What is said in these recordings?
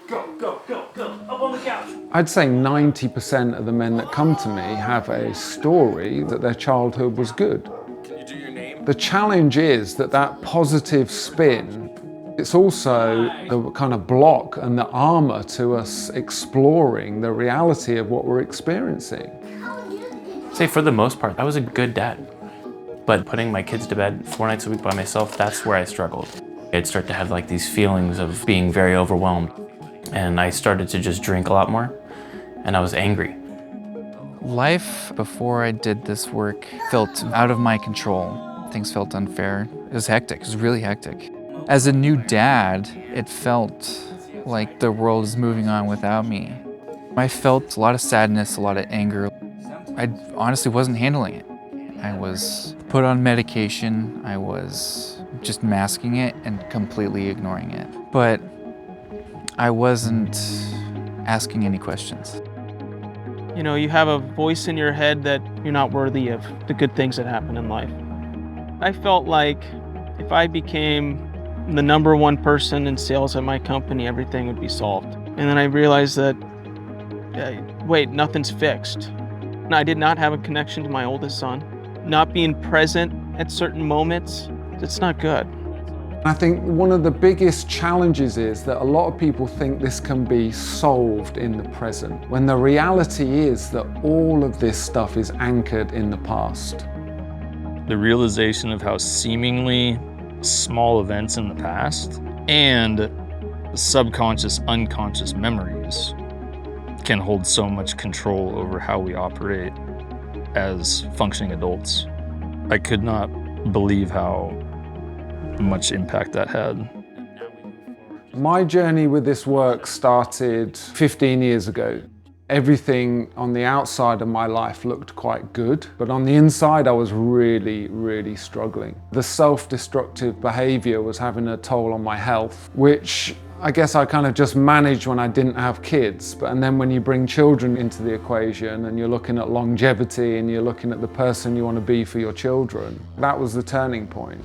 Go, up on the couch. I'd say 90% of the men that come to me have a story that their childhood was good. Can you do your name? The challenge is that positive spin, it's also the kind of block and the armor to us exploring the reality of what we're experiencing. I'd say for the most part, I was a good dad. But putting my kids to bed 4 nights a week by myself, that's where I struggled. I'd start to have like these feelings of being very overwhelmed. And I started to just drink a lot more, and I was angry. Life before I did this work felt out of my control. Things felt unfair. It was hectic, it was really hectic. As a new dad, it felt like the world is moving on without me. I felt a lot of sadness, a lot of anger. I honestly wasn't handling it. I was put on medication. I was just masking it and completely ignoring it. But I wasn't asking any questions. You know, you have a voice in your head that you're not worthy of the good things that happen in life. I felt like if I became the #1 person in sales at my company, everything would be solved. And then I realized that, wait, nothing's fixed. And I did not have a connection to my oldest son. Not being present at certain moments, it's not good. I think one of the biggest challenges is that a lot of people think this can be solved in the present, when the reality is that all of this stuff is anchored in the past. The realization of how seemingly small events in the past and the subconscious, unconscious memories can hold so much control over how we operate as functioning adults. I could not believe how much impact that had. My journey with this work started 15 years ago. Everything on the outside of my life looked quite good, but on the inside I was really, really struggling. The self-destructive behavior was having a toll on my health, which I guess I kind of just managed when I didn't have kids. And then when you bring children into the equation and you're looking at longevity and you're looking at the person you want to be for your children, that was the turning point.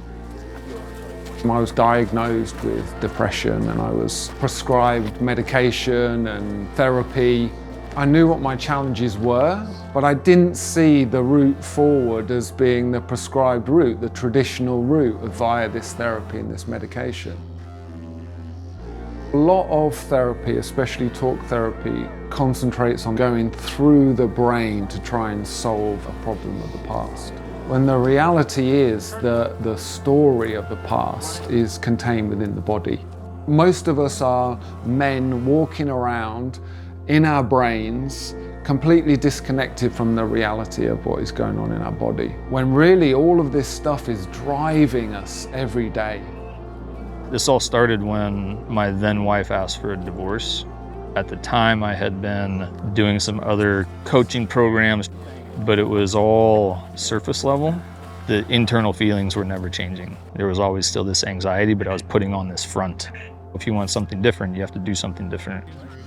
I was diagnosed with depression and I was prescribed medication and therapy. I knew what my challenges were, but I didn't see the route forward as being the prescribed route, the traditional route via this therapy and this medication. A lot of therapy, especially talk therapy, concentrates on going through the brain to try and solve a problem of the past. When the reality is that the story of the past is contained within the body. Most of us are men walking around in our brains, completely disconnected from the reality of what is going on in our body, when really all of this stuff is driving us every day. This all started when my then wife asked for a divorce. At the time, I had been doing some other coaching programs, but it was all surface level. The internal feelings were never changing. There was always still this anxiety, but I was putting on this front. If you want something different, you have to do something different.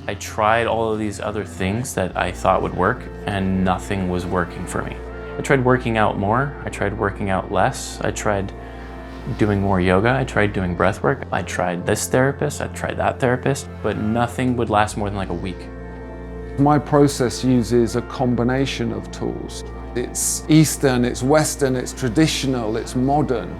I tried all of these other things that I thought would work, and nothing was working for me. I tried working out more, I tried working out less, I tried doing more yoga, I tried doing breath work, I tried this therapist, I tried that therapist, but nothing would last more than like a week. My process uses a combination of tools. It's Eastern, it's Western, it's traditional, it's modern.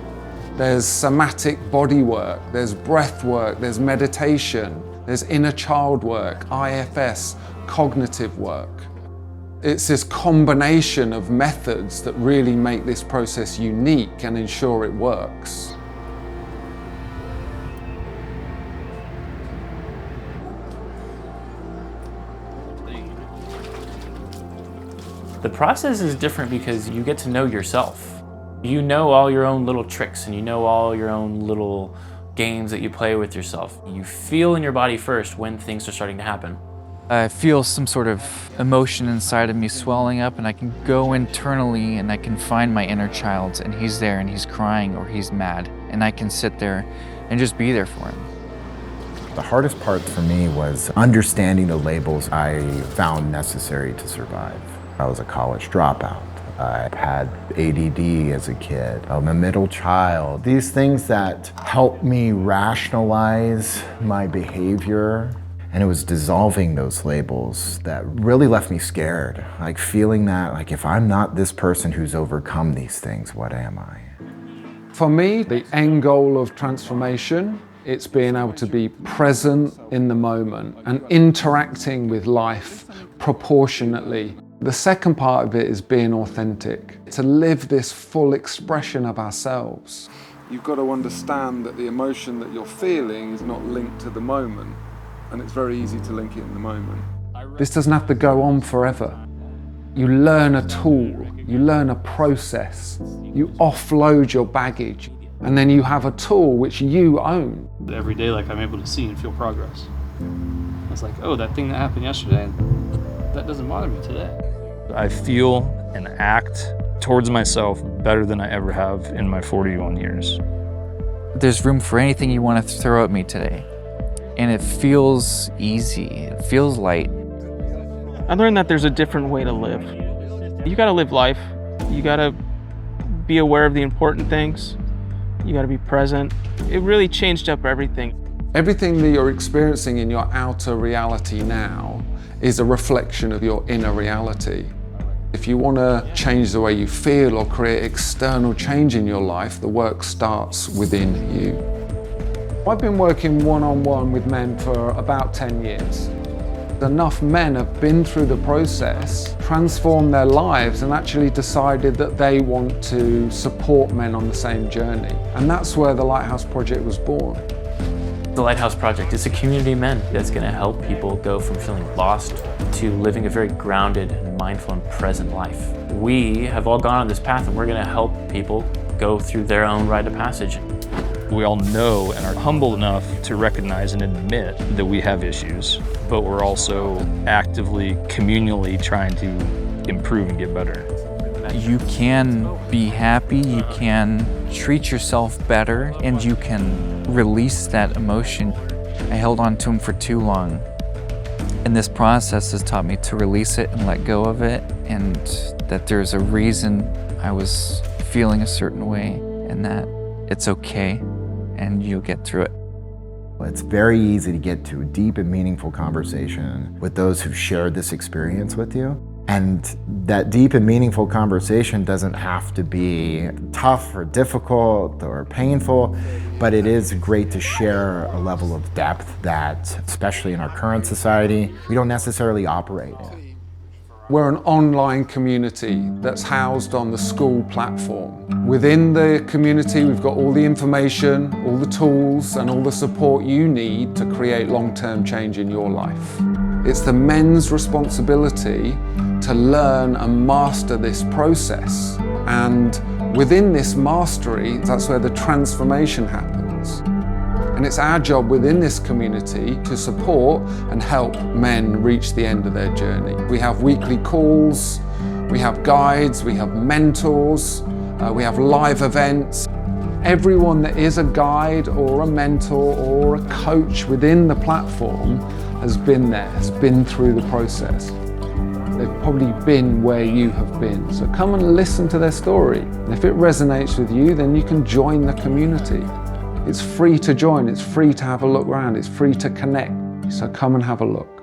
There's somatic body work, there's breath work, there's meditation, there's inner child work, IFS, cognitive work. It's this combination of methods that really make this process unique and ensure it works. The process is different because you get to know yourself. You know all your own little tricks and you know all your own little games that you play with yourself. You feel in your body first when things are starting to happen. I feel some sort of emotion inside of me swelling up, and I can go internally and I can find my inner child, and he's there and he's crying or he's mad, and I can sit there and just be there for him. The hardest part for me was understanding the labels I found necessary to survive. I was a college dropout. I had ADD as a kid. I'm a middle child. These things that help me rationalize my behavior And it was dissolving those labels that really left me scared. Like feeling that, like if I'm not this person who's overcome these things, what am I? For me, the end goal of transformation, it's being able to be present in the moment and interacting with life proportionately. The second part of it is being authentic, to live this full expression of ourselves. You've got to understand that the emotion that you're feeling is not linked to the moment, and it's very easy to link it in the moment. This doesn't have to go on forever. You learn a tool, you learn a process, you offload your baggage, and then you have a tool which you own. Every day, like, I'm able to see and feel progress. It's like, oh, that thing that happened yesterday, that doesn't bother me today. I feel and act towards myself better than I ever have in my 41 years. There's room for anything you want to throw at me today. And it feels easy, it feels light. I learned that there's a different way to live. You gotta live life. You gotta be aware of the important things. You gotta be present. It really changed up everything. Everything that you're experiencing in your outer reality now is a reflection of your inner reality. If you want to change the way you feel or create external change in your life, the work starts within you. I've been working one-on-one with men for about 10 years. Enough men have been through the process, transformed their lives, and actually decided that they want to support men on the same journey. And that's where the Lighthouse Project was born. The Lighthouse Project is a community of men that's going to help people go from feeling lost to living a very grounded, mindful, and present life. We have all gone on this path, and we're going to help people go through their own rite of passage. We all know and are humble enough to recognize and admit that we have issues, but we're also actively, communally trying to improve and get better. You can be happy, you can treat yourself better, and you can release that emotion. I held on to them for too long. And this process has taught me to release it and let go of it, and that there's a reason I was feeling a certain way, and that it's okay, and you'll get through it. It's very easy to get to a deep and meaningful conversation with those who've shared this experience with you. And that deep and meaningful conversation doesn't have to be tough or difficult or painful, but it is great to share a level of depth that, especially in our current society, we don't necessarily operate in. We're an online community that's housed on the school platform. Within the community, we've got all the information, all the tools, and all the support you need to create long-term change in your life. It's the men's responsibility to learn and master this process. And within this mastery, that's where the transformation happens. And it's our job within this community to support and help men reach the end of their journey. We have weekly calls, we have guides, we have mentors, we have live events. Everyone that is a guide or a mentor or a coach within the platform has been there, has been through the process. They've probably been where you have been. So come and listen to their story. And if it resonates with you, then you can join the community. It's free to join, it's free to have a look around, it's free to connect. So come and have a look.